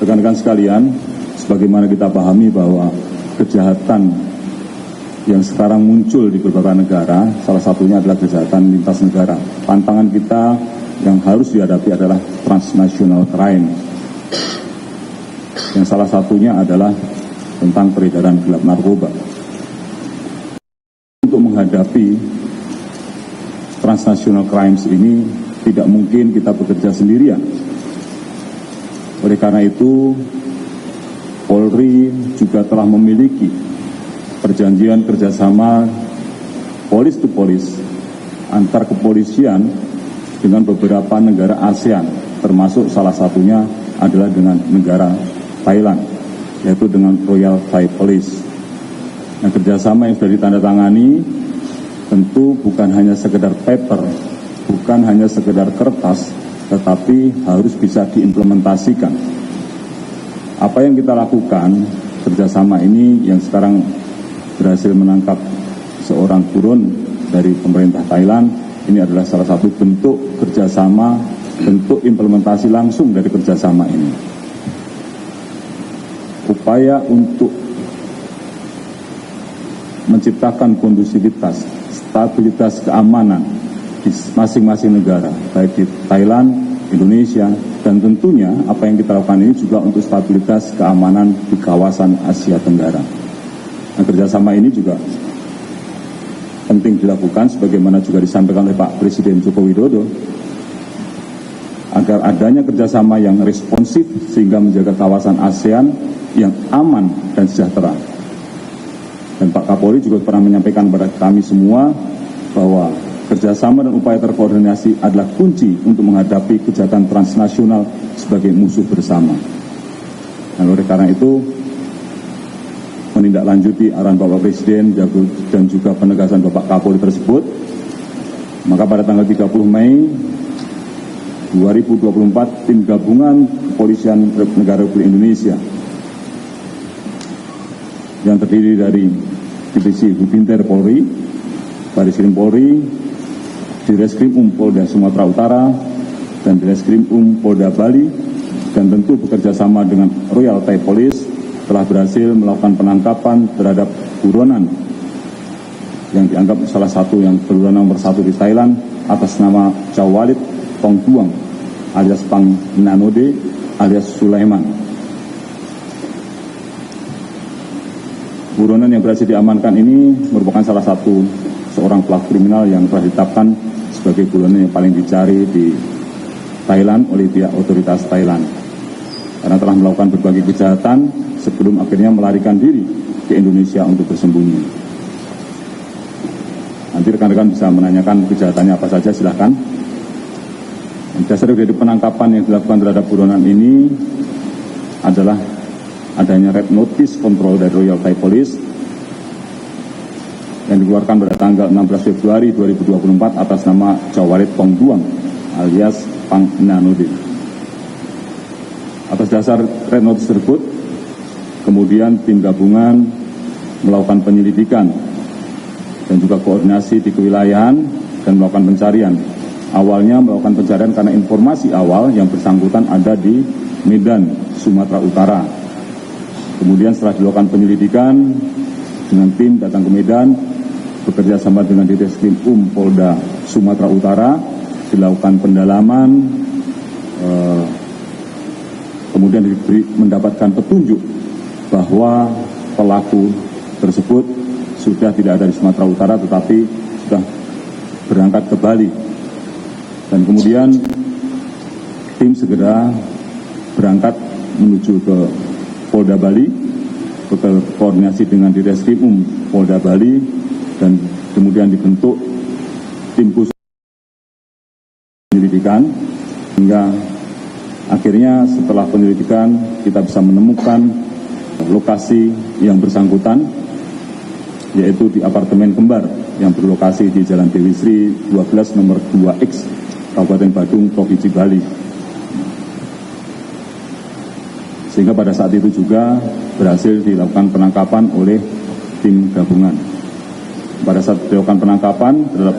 Rekan-rekan sekalian, sebagaimana kita pahami bahwa kejahatan yang sekarang muncul di beberapa negara, salah satunya adalah kejahatan lintas negara. Tantangan kita yang harus dihadapi adalah transnational crime, yang salah satunya adalah tentang peredaran gelap narkoba. Untuk menghadapi transnational crimes ini tidak mungkin kita bekerja sendirian. Oleh karena itu, Polri juga telah memiliki perjanjian kerjasama polis to polis antar kepolisian dengan beberapa negara ASEAN, termasuk salah satunya adalah dengan negara Thailand, yaitu dengan Royal Thai Police. Nah, kerjasama yang sudah ditandatangani tentu bukan hanya sekedar paper, bukan hanya sekedar kertas, tetapi harus bisa diimplementasikan. Apa yang kita lakukan, kerjasama ini yang sekarang berhasil menangkap seorang buron dari pemerintah Thailand, ini adalah salah satu bentuk kerjasama, bentuk implementasi langsung dari kerjasama ini. Upaya untuk menciptakan kondusivitas, stabilitas keamanan di masing-masing negara, baik di Thailand, Indonesia, dan tentunya apa yang kita lakukan ini juga untuk stabilitas keamanan di kawasan Asia Tenggara. Nah, kerjasama ini juga penting dilakukan sebagaimana juga disampaikan oleh Pak Presiden Joko Widodo, agar adanya kerjasama yang responsif sehingga menjaga kawasan ASEAN yang aman dan sejahtera. Dan Pak Kapolri juga pernah menyampaikan kepada kami semua bahwa kerjasama dan upaya terkoordinasi adalah kunci untuk menghadapi kejahatan transnasional sebagai musuh bersama. Dan oleh karena itu, menindaklanjuti arahan Bapak Presiden dan juga penegasan Bapak Kapolri tersebut, maka pada tanggal 30 Mei 2024, tim gabungan Kepolisian Negara Republik Indonesia yang terdiri dari Divisi Hubinter Polri, Bareskrim Polri, Direskrim Polda Sumatera Utara, dan Direskrim Polda Bali, dan tentu bekerja sama dengan Royal Thai Police, telah berhasil melakukan penangkapan terhadap buronan yang dianggap salah satu yang buronan nomor 1 di Thailand atas nama Chawalit Pongduang alias Pang Nanode alias Sulaiman. Buronan yang berhasil diamankan ini merupakan salah satu seorang pelaku kriminal yang telah ditetapkan sebagai buronan yang paling dicari di Thailand oleh pihak otoritas Thailand, karena telah melakukan berbagai kejahatan sebelum akhirnya melarikan diri ke Indonesia untuk bersembunyi. Nanti rekan-rekan bisa menanyakan kejahatannya apa saja, silahkan. Dasar dari penangkapan yang dilakukan terhadap buronan ini adalah adanya red notice control dari Royal Thai Police yang dikeluarkan pada tanggal 16 Februari 2024 atas nama Chawalit Pongduang alias Pang Nanode. Atas dasar red notice tersebut, kemudian tim gabungan melakukan penyelidikan dan juga koordinasi di kewilayahan dan melakukan pencarian. Awalnya melakukan pencarian karena informasi awal yang bersangkutan ada di Medan, Sumatera Utara. Kemudian setelah dilakukan penyelidikan dengan tim datang ke Medan, bekerja sama dengan Direskrim Polda Sumatera Utara, dilakukan pendalaman, kemudian mendapatkan petunjuk bahwa pelaku tersebut sudah tidak ada di Sumatera Utara tetapi sudah berangkat ke Bali. Dan kemudian tim segera berangkat menuju ke Polda Bali, berkoordinasi dengan Direskrim Polda Bali, dan kemudian dibentuk tim khusus penyelidikan, hingga akhirnya setelah penyelidikan kita bisa menemukan lokasi yang bersangkutan, yaitu di apartemen kembar yang berlokasi di Jalan Dewi Sri 12 nomor 2X, Kabupaten Badung, Provinsi Bali. Sehingga pada saat itu juga berhasil dilakukan penangkapan oleh tim gabungan. Pada saat dilakukan penangkapan terhadap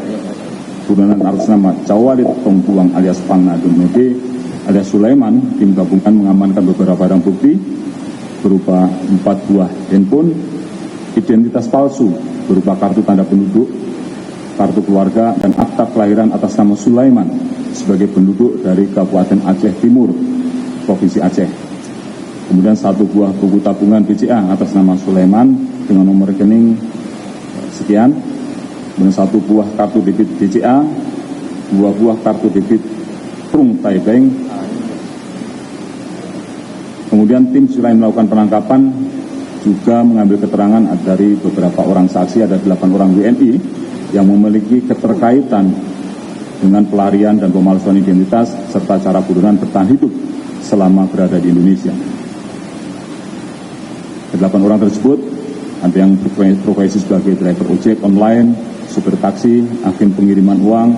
buronan atas nama Chawalit Pongduang alias Pang Nanode, alias Sulaiman, tim gabungan mengamankan beberapa barang bukti berupa 4 buah handphone, identitas palsu berupa kartu tanda penduduk, kartu keluarga, dan akta kelahiran atas nama Sulaiman sebagai penduduk dari Kabupaten Aceh Timur, Provinsi Aceh. Kemudian 1 buah buku tabungan BCA atas nama Sulaiman dengan nomor rekening sekian, kemudian 1 buah kartu debit BCA, 2 buah kartu debit Trung Thai Bank. Kemudian tim sudah melakukan penangkapan, juga mengambil keterangan dari beberapa orang saksi, ada 8 orang WNI yang memiliki keterkaitan dengan pelarian dan pemalsuan identitas serta cara buronan bertahan hidup selama berada di Indonesia. 8 orang tersebut ada yang berprofesi sebagai driver ojek online, supir taksi, agen pengiriman uang,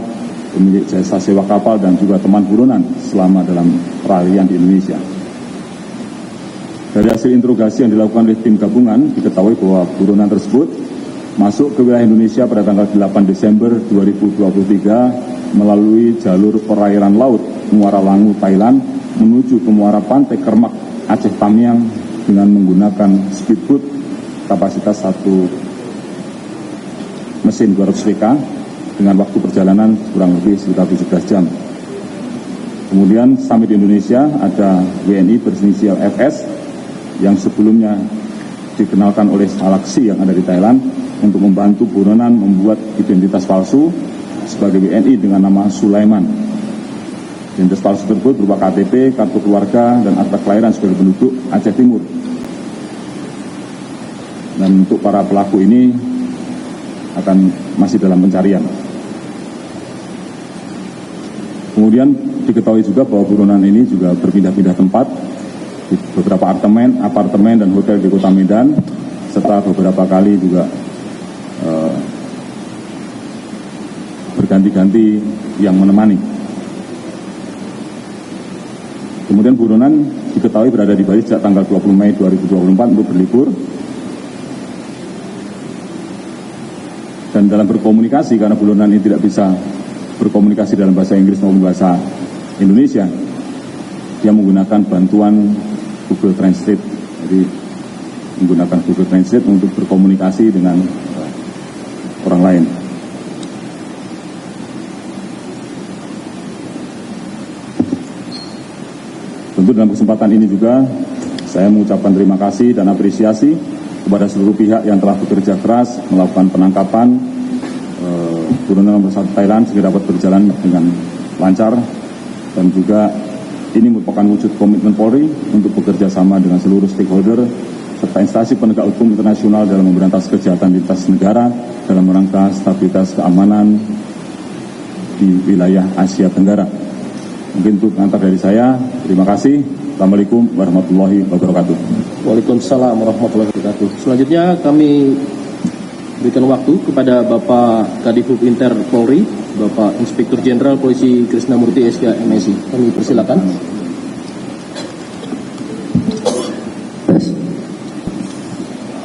pemilik jasa sewa kapal, dan juga teman buronan selama dalam pelarian di Indonesia. Dari hasil interogasi yang dilakukan oleh tim gabungan, diketahui bahwa buronan tersebut masuk ke wilayah Indonesia pada tanggal 8 Desember 2023 melalui jalur perairan laut Muara Langu, Thailand, menuju ke Muara Pantai Kermak, Aceh Tamiang dengan menggunakan speedboat kapasitas 1 mesin 200 PK dengan waktu perjalanan kurang lebih sekitar 17 jam. Kemudian sampai di Indonesia ada WNI berinisial FS yang sebelumnya dikenalkan oleh Salaksi yang ada di Thailand untuk membantu buronan membuat identitas palsu sebagai WNI dengan nama Sulaiman. Identitas palsu tersebut berupa KTP, kartu keluarga, dan akta kelahiran sebagai penduduk Aceh Timur. Dan untuk para pelaku ini akan masih dalam pencarian. Kemudian diketahui juga bahwa buronan ini juga berpindah-pindah tempat di beberapa apartemen dan hotel di Kota Medan, serta beberapa kali juga berganti-ganti yang menemani. Kemudian buronan diketahui berada di Bali sejak tanggal 20 Mei 2024 untuk berlibur. Dan dalam berkomunikasi, karena buronan ini tidak bisa berkomunikasi dalam bahasa Inggris maupun bahasa Indonesia, dia menggunakan bantuan Google Translate. Jadi menggunakan Google Translate untuk berkomunikasi dengan orang lain. Tentu dalam kesempatan ini juga saya mengucapkan terima kasih dan apresiasi kepada seluruh pihak yang telah bekerja keras melakukan penangkapan buronan nomor 1 Thailand sehingga dapat berjalan dengan lancar, dan juga ini merupakan wujud komitmen Polri untuk bekerja sama dengan seluruh stakeholder serta instansi penegak hukum internasional dalam memberantas kejahatan lintas negara dalam rangka stabilitas keamanan di wilayah Asia Tenggara. Mungkin untuk pengantar dari saya, terima kasih. Assalamualaikum warahmatullahi wabarakatuh. Waalaikumsalam warahmatullahi wabarakatuh. Selanjutnya kami berikan waktu kepada Bapak Kadifhub Inter Polri, Bapak Inspektur Jenderal Polisi Krisnamurti SK MSI. Kami persilakan.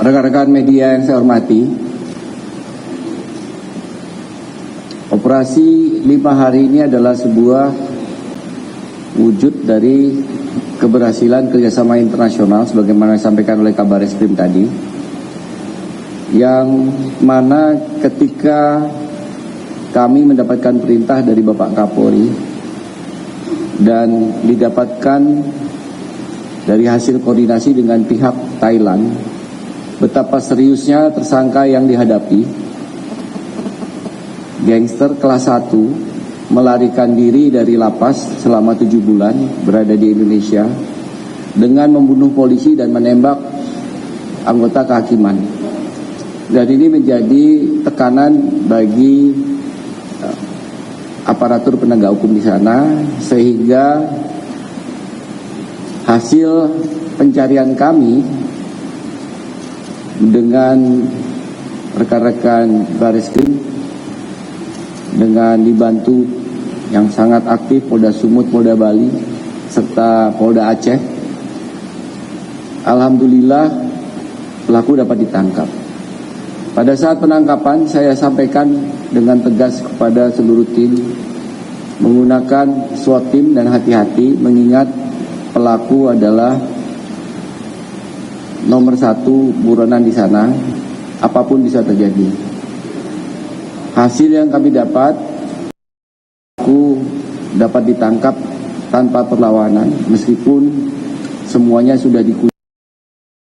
Rekan-rekan media yang saya hormati, operasi 5 hari ini adalah sebuah wujud dari keberhasilan kerjasama internasional sebagaimana disampaikan oleh Kabar Eskrim tadi, yang mana ketika kami mendapatkan perintah dari Bapak Kapolri dan didapatkan dari hasil koordinasi dengan pihak Thailand betapa seriusnya tersangka yang dihadapi, gangster kelas 1 melarikan diri dari lapas selama 7 bulan berada di Indonesia dengan membunuh polisi dan menembak anggota kehakiman. Dan ini menjadi tekanan bagi aparatur penegak hukum di sana, sehingga hasil pencarian kami dengan rekan-rekan Bareskrim dengan dibantu yang sangat aktif Polda Sumut, Polda Bali, serta Polda Aceh, alhamdulillah pelaku dapat ditangkap. Pada saat penangkapan saya sampaikan dengan tegas kepada seluruh tim menggunakan SWAT team dan hati-hati mengingat pelaku adalah nomor satu buronan di sana, apapun bisa terjadi. Hasil yang kami dapat, pelaku dapat ditangkap tanpa perlawanan meskipun semuanya sudah dikunci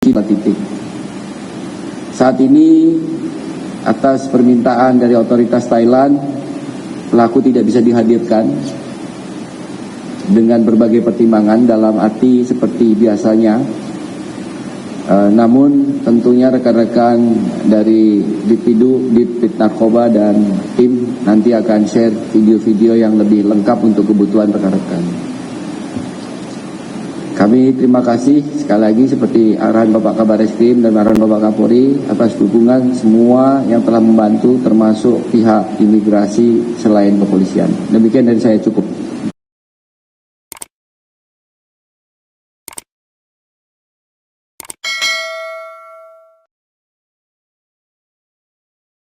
titik. Saat ini atas permintaan dari otoritas Thailand, pelaku tidak bisa dihadirkan dengan berbagai pertimbangan dalam arti seperti biasanya. Namun tentunya rekan-rekan dari Ditpid Narkoba dan tim nanti akan share video-video yang lebih lengkap untuk kebutuhan rekan-rekan. Kami terima kasih sekali lagi seperti arahan Bapak Kabar Eskrim dan arahan Bapak Kapolri atas dukungan semua yang telah membantu termasuk pihak imigrasi selain kepolisian. Demikian dari saya, cukup.